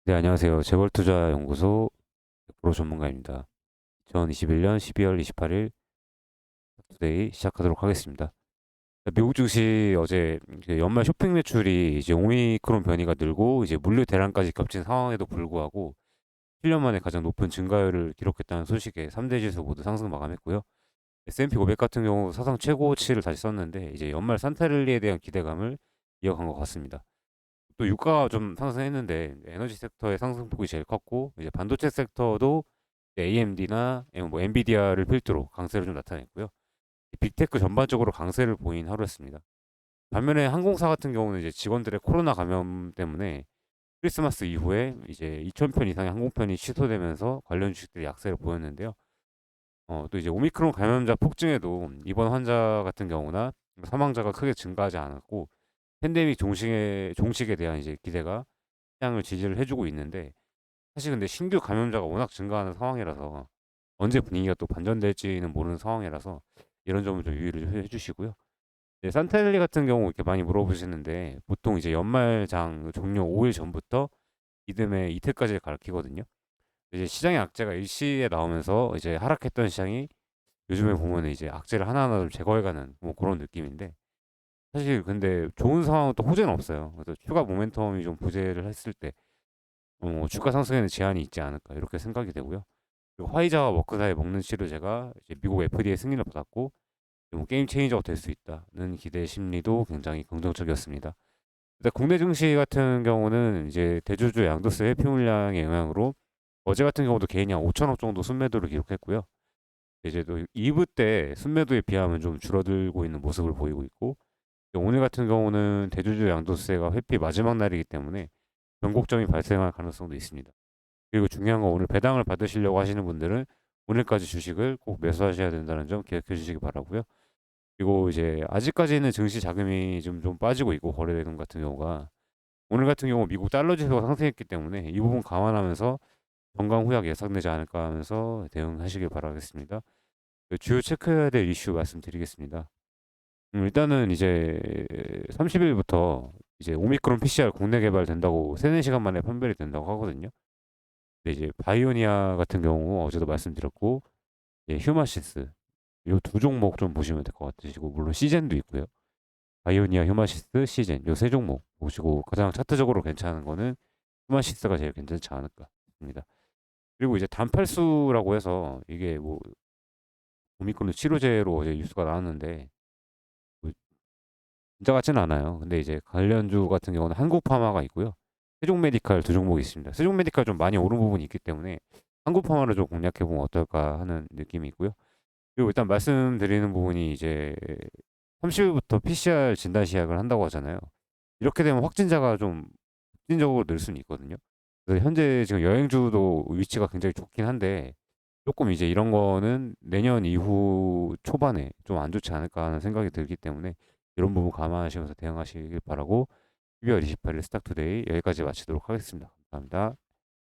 네, 안녕하세요. 재벌투자연구소 프로 전문가입니다. 2021년 12월 28일 투데이 시작하도록 하겠습니다. 미국 증시 어제 이제 연말 쇼핑 매출이 이제 오미크론 변이가 늘고 이제 물류 대란까지 겹친 상황에도 불구하고 7년 만에 가장 높은 증가율을 기록했다는 소식에 3대 지수 모두 상승 마감했고요. S&P 500 같은 경우 사상 최고치를 다시 썼는데 이제 연말 산타랠리에 대한 기대감을 이어간 것 같습니다. 또 유가가 좀 상승했는데 에너지 섹터의 상승폭이 제일 컸고 이제 반도체 섹터도 AMD나 뭐 엔비디아를 필두로 강세를 좀 나타냈고요. 빅테크 전반적으로 강세를 보인 하루였습니다. 반면에 항공사 같은 경우는 이제 직원들의 코로나 감염 때문에 크리스마스 이후에 이제 2,000편 이상의 항공편이 취소되면서 관련 주식들이 약세를 보였는데요. 또 이제 오미크론 감염자 폭증에도 입원 환자 같은 경우나 사망자가 크게 증가하지 않았고 팬데믹 종식에 대한 이제 기대가 시장을 지지를 해주고 있는데 사실 근데 신규 감염자가 워낙 증가하는 상황이라서 언제 분위기가 또 반전될지는 모르는 상황이라서 이런 점을 좀 유의를 좀 해주시고요. 네, 산타랠리 같은 경우 이렇게 많이 물어보시는데 보통 이제 연말장 종료 5일 전부터 이듬해 이틀까지를 가리키거든요. 이제 시장의 악재가 일시에 나오면서 이제 하락했던 시장이 요즘에 보면 이제 악재를 하나하나 좀 제거해가는 뭐 그런 느낌인데 사실 근데 좋은 상황은 또 호재는 없어요. 그래서 추가 모멘텀이 좀 부재를 했을 때 주가 상승에는 제한이 있지 않을까 이렇게 생각이 되고요. 그리고 화이자와 머크사의 먹는 치료제가 이제 미국 FDA 승인을 받았고 뭐 게임 체인저가 될 수 있다는 기대 심리도 굉장히 긍정적이었습니다. 일단 국내 증시 같은 경우는 이제 대주주 양도세 회피 물량의 영향으로 어제 같은 경우도 개인이 한 5천억 정도 순매도를 기록했고요. 이제 또 2부 때 순매도에 비하면 좀 줄어들고 있는 모습을 보이고 있고 오늘 같은 경우는 대주주 양도세가 회피 마지막 날이기 때문에 변곡점이 발생할 가능성도 있습니다. 그리고 중요한 건 오늘 배당을 받으시려고 하시는 분들은 오늘까지 주식을 꼭 매수하셔야 된다는 점 기억해 주시기 바라고요. 그리고 이제 아직까지는 증시 자금이 좀 빠지고 있고 거래대금 같은 경우가 오늘 같은 경우 미국 달러 지수가 상승했기 때문에 이 부분 감안하면서 정강 후약 예상되지 않을까 하면서 대응하시길 바라겠습니다. 주요 체크해야 될 이슈 말씀드리겠습니다. 일단은 이제 30일부터 이제 오미크론 PCR 국내 개발된다고 3-4시간 만에 판별이 된다고 하거든요. 근데 이제 바이오니아 같은 경우 어제도 말씀드렸고 휴마시스 요 두 종목 좀 보시면 될 것 같으시고 물론 시젠도 있고요. 바이오니아, 휴마시스, 시젠 요 세 종목 보시고 가장 차트적으로 괜찮은 거는 휴마시스가 제일 괜찮지 않을까 싶습니다. 그리고 이제 단팔수라고 해서 이게 뭐 오미크론 치료제로 어제 뉴스가 나왔는데 뭐 진짜 같지는 않아요. 근데 이제 관련주 같은 경우는 한국파마가 있고요. 세종메디칼 두 종목이 있습니다. 세종메디칼 좀 많이 오른 부분이 있기 때문에 한국파마를 좀 공략해 보면 어떨까 하는 느낌이 있고요. 그리고 일단 말씀드리는 부분이 이제 30일부터 PCR 진단 시약을 한다고 하잖아요. 이렇게 되면 확진자가 좀 급진적으로 늘 수는 있거든요. 그래서 현재 지금 여행주도 위치가 굉장히 좋긴 한데 조금 이제 이런 거는 내년 이후 초반에 좀 안 좋지 않을까 하는 생각이 들기 때문에 이런 부분 감안하시면서 대응하시길 바라고 12월 28일 스탁투데이 여기까지 마치도록 하겠습니다. 감사합니다.